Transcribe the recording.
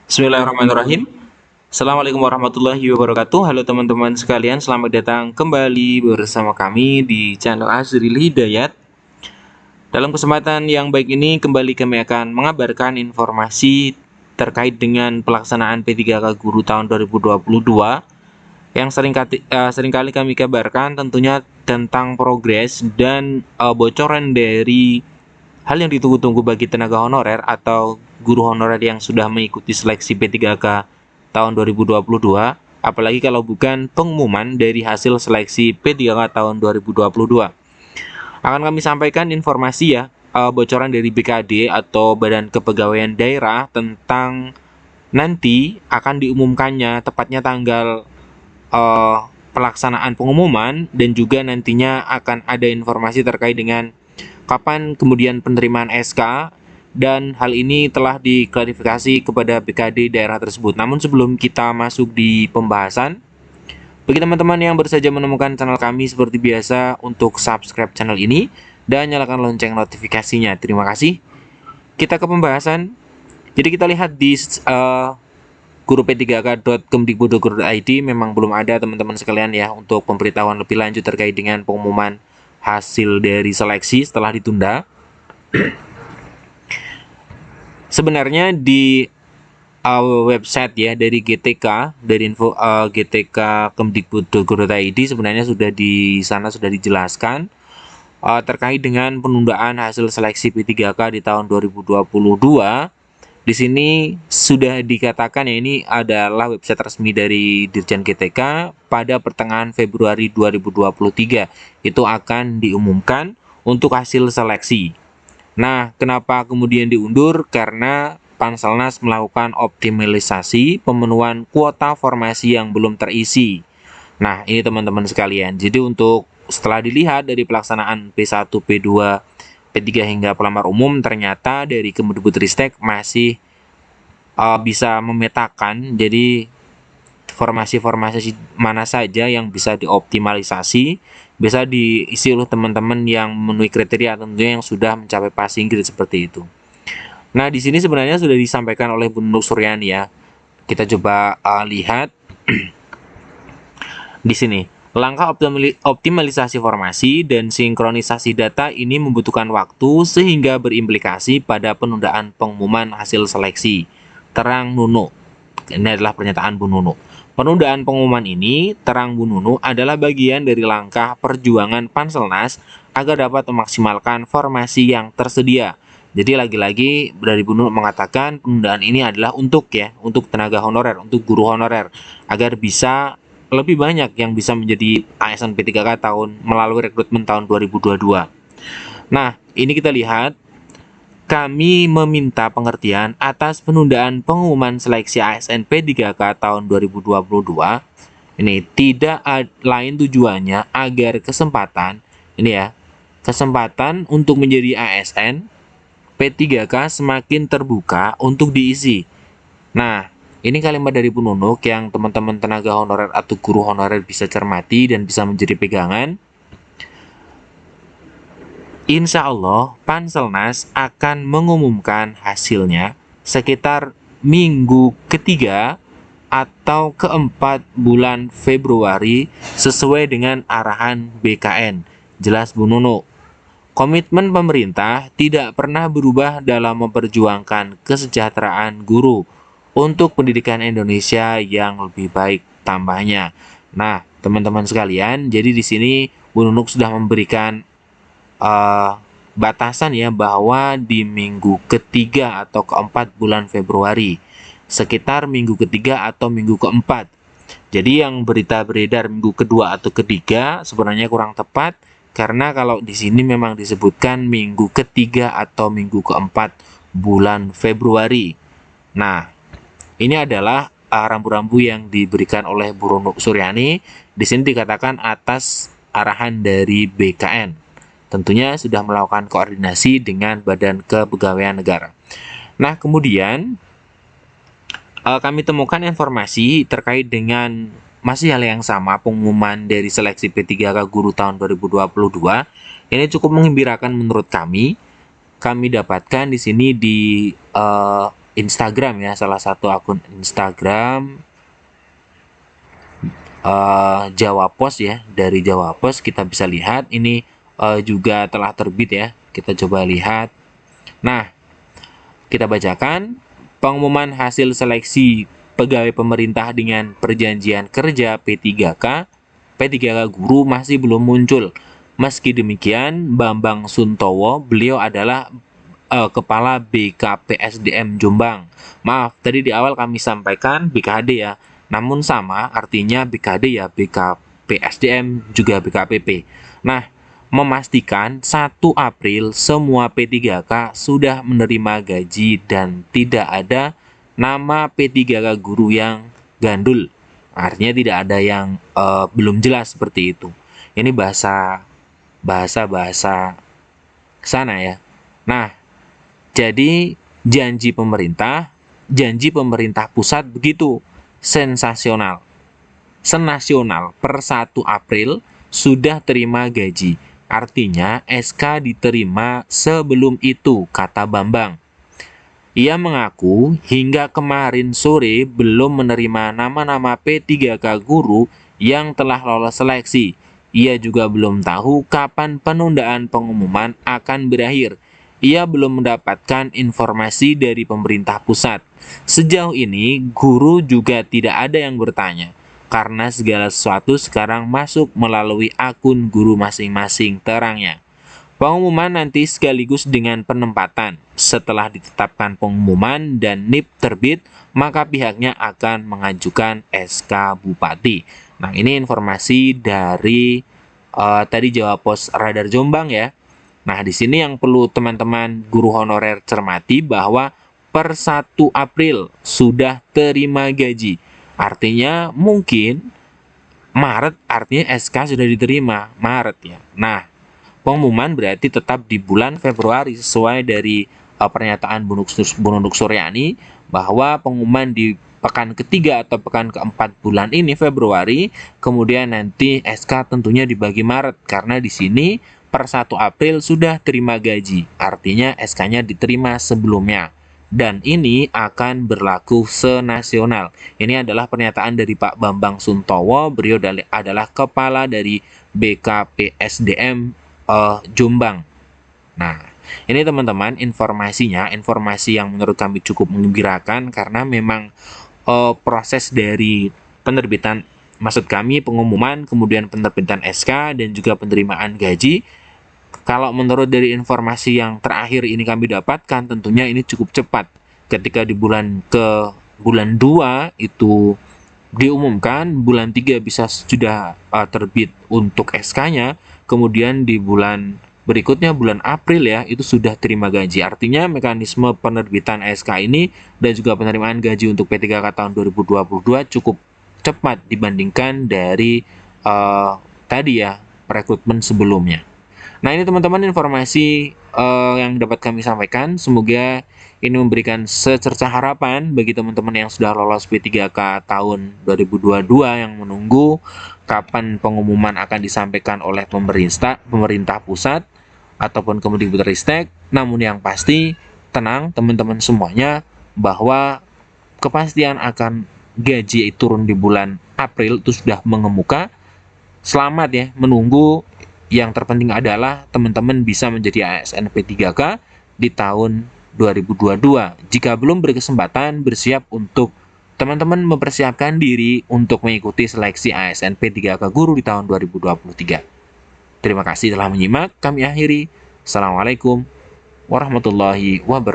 Bismillahirrahmanirrahim. Assalamualaikum warahmatullahi wabarakatuh. Halo teman-teman sekalian, selamat datang kembali bersama kami di channel Azril Hidayat. Dalam kesempatan yang baik ini, kembali kami akan mengabarkan informasi terkait dengan pelaksanaan P3K Guru tahun 2022 yang seringkali kami kabarkan tentunya tentang progres dan bocoran dari hal yang ditunggu-tunggu bagi tenaga honorer atau guru honorer yang sudah mengikuti seleksi P3K tahun 2022, apalagi kalau bukan pengumuman dari hasil seleksi P3K tahun 2022. Akan kami sampaikan informasi ya, bocoran dari BKD atau Badan Kepegawaian Daerah tentang nanti akan diumumkannya tepatnya tanggal pelaksanaan pengumuman, dan juga nantinya akan ada informasi terkait dengan kapan kemudian penerimaan SK, dan hal ini telah diklarifikasi kepada BKD daerah tersebut. Namun sebelum kita masuk di pembahasan, bagi teman-teman yang baru saja menemukan channel kami, seperti biasa untuk subscribe channel ini dan nyalakan lonceng notifikasinya. Terima kasih. Kita ke pembahasan. Jadi kita lihat di guru-p3k.kemdikbud.go.id memang belum ada teman-teman sekalian ya untuk pemberitahuan lebih lanjut terkait dengan pengumuman hasil dari seleksi setelah ditunda. Sebenarnya di website ya dari GTK, dari info GTK Kemdikbud.go.id sebenarnya di sana sudah dijelaskan terkait dengan penundaan hasil seleksi P3K di tahun 2022. Di sini sudah dikatakan ya, ini adalah website resmi dari Dirjen GTK, pada pertengahan Februari 2023 itu akan diumumkan untuk hasil seleksi. Nah, kenapa kemudian diundur? Karena Panselnas melakukan optimalisasi pemenuhan kuota formasi yang belum terisi. Nah, ini teman-teman sekalian. Jadi untuk setelah dilihat dari pelaksanaan P1, P2, P3 hingga pelamar umum, ternyata dari Kemdikbudristek masih bisa memetakan jadi formasi-formasi mana saja yang bisa dioptimalisasi, bisa diisi oleh teman-teman yang memenuhi kriteria tentunya yang sudah mencapai passing grade seperti itu. Nah, di sini sebenarnya sudah disampaikan oleh Bu Nunuk Suryani ya. Kita coba lihat di sini. Langkah optimalisasi formasi dan sinkronisasi data ini membutuhkan waktu sehingga berimplikasi pada penundaan pengumuman hasil seleksi. Terang Nunuk. Ini adalah pernyataan Bu Nunuk. Penundaan pengumuman ini, terang Bu Nunuk, adalah bagian dari langkah perjuangan Panselnas agar dapat memaksimalkan formasi yang tersedia. Jadi lagi-lagi dari Bu Nunuk mengatakan penundaan ini adalah untuk tenaga honorer, untuk guru honorer, agar bisa lebih banyak yang bisa menjadi ASN P3K tahun melalui rekrutmen tahun 2022. Nah, ini kita lihat, kami meminta pengertian atas penundaan pengumuman seleksi ASN P3K tahun 2022. Ini tidak lain tujuannya agar kesempatan untuk menjadi ASN P3K semakin terbuka untuk diisi. Nah, ini kalimat dari Bu Nunuk yang teman-teman tenaga honorer atau guru honorer bisa cermati dan bisa menjadi pegangan. Insya Allah, Panselnas akan mengumumkan hasilnya sekitar minggu ketiga atau keempat bulan Februari sesuai dengan arahan BKN. Jelas Bu Nunuk. Komitmen pemerintah tidak pernah berubah dalam memperjuangkan kesejahteraan guru untuk pendidikan Indonesia yang lebih baik, tambahnya. Nah, teman-teman sekalian, jadi di sini Bu Nunuk sudah memberikan batasan ya, bahwa di minggu ketiga atau keempat bulan Februari, sekitar minggu ketiga atau minggu keempat. Jadi yang berita beredar minggu kedua atau ketiga sebenarnya kurang tepat, karena kalau di sini memang disebutkan minggu ketiga atau minggu keempat bulan Februari. Nah, ini adalah rambu-rambu yang diberikan oleh Bu Nunuk Suryani. Di sini dikatakan atas arahan dari BKN. Tentunya sudah melakukan koordinasi dengan Badan Kepegawaian Negara. Nah, kemudian kami temukan informasi terkait dengan masih hal yang sama, pengumuman dari seleksi P3K Guru tahun 2022. Ini cukup menggembirakan menurut kami. Kami dapatkan di sini di Instagram ya, salah satu akun Instagram Jawa Pos ya. Dari Jawa Pos kita bisa lihat ini juga telah terbit ya. Kita coba lihat. Nah, kita bacakan pengumuman hasil seleksi pegawai pemerintah dengan perjanjian kerja P3K guru masih belum muncul. Meski demikian, Bambang Suntowo, beliau adalah Kepala BKPSDM Jombang. Maaf, tadi di awal kami sampaikan BKD ya. Namun sama, artinya BKD ya, BKPSDM juga BKPP. Nah, memastikan 1 April semua P3K sudah menerima gaji dan tidak ada nama P3K guru yang gandul. Artinya tidak ada yang belum jelas seperti itu. Ini bahasa sana ya. Nah, jadi janji pemerintah pusat begitu sensasional. Senasional per 1 April sudah terima gaji. Artinya SK diterima sebelum itu, kata Bambang. Ia mengaku hingga kemarin sore belum menerima nama-nama P3K guru yang telah lolos seleksi. Ia juga belum tahu kapan penundaan pengumuman akan berakhir. Ia belum mendapatkan informasi dari pemerintah pusat. Sejauh ini, guru juga tidak ada yang bertanya, karena segala sesuatu sekarang masuk melalui akun guru masing-masing, terangnya. Pengumuman nanti sekaligus dengan penempatan. Setelah ditetapkan pengumuman dan NIP terbit, maka pihaknya akan mengajukan SK Bupati. Nah, ini informasi dari tadi Jawa Pos Radar Jombang ya. Nah, di sini yang perlu teman-teman guru honorer cermati bahwa per 1 April sudah terima gaji. Artinya mungkin Maret, artinya SK sudah diterima Maret ya. Nah, pengumuman berarti tetap di bulan Februari sesuai dari pernyataan Bu Nunuk Suryani bahwa pengumuman di pekan ketiga atau pekan keempat bulan ini Februari, kemudian nanti SK tentunya dibagi Maret karena di sini per 1 April sudah terima gaji, artinya SK-nya diterima sebelumnya. Dan ini akan berlaku senasional. Ini adalah pernyataan dari Pak Bambang Suntowo, beliau adalah kepala dari BKPSDM Jombang. Nah, ini teman-teman informasinya, informasi yang menurut kami cukup menggembirakan karena memang proses dari penerbitan, maksud kami pengumuman, kemudian penerbitan SK dan juga penerimaan gaji. Kalau menurut dari informasi yang terakhir ini kami dapatkan, tentunya ini cukup cepat. Ketika di bulan 2 itu diumumkan, bulan 3 bisa sudah terbit untuk SK-nya, kemudian di bulan berikutnya bulan April ya, itu sudah terima gaji. Artinya mekanisme penerbitan SK ini dan juga penerimaan gaji untuk P3K tahun 2022 cukup cepat dibandingkan dari tadi ya, rekrutmen sebelumnya. Nah, ini teman-teman informasi yang dapat kami sampaikan. Semoga ini memberikan secercah harapan bagi teman-teman yang sudah lolos P3K tahun 2022 yang menunggu kapan pengumuman akan disampaikan oleh pemerintah pusat ataupun Kemdikbudristek. Namun yang pasti, tenang teman-teman semuanya bahwa kepastian akan gaji turun di bulan April itu sudah mengemuka. Selamat ya menunggu. Yang terpenting adalah teman-teman bisa menjadi ASN P3K di tahun 2022. Jika belum berkesempatan, bersiap untuk teman-teman mempersiapkan diri untuk mengikuti seleksi ASN P3K guru di tahun 2023. Terima kasih telah menyimak. Kami akhiri. Assalamualaikum warahmatullahi wabarakatuh.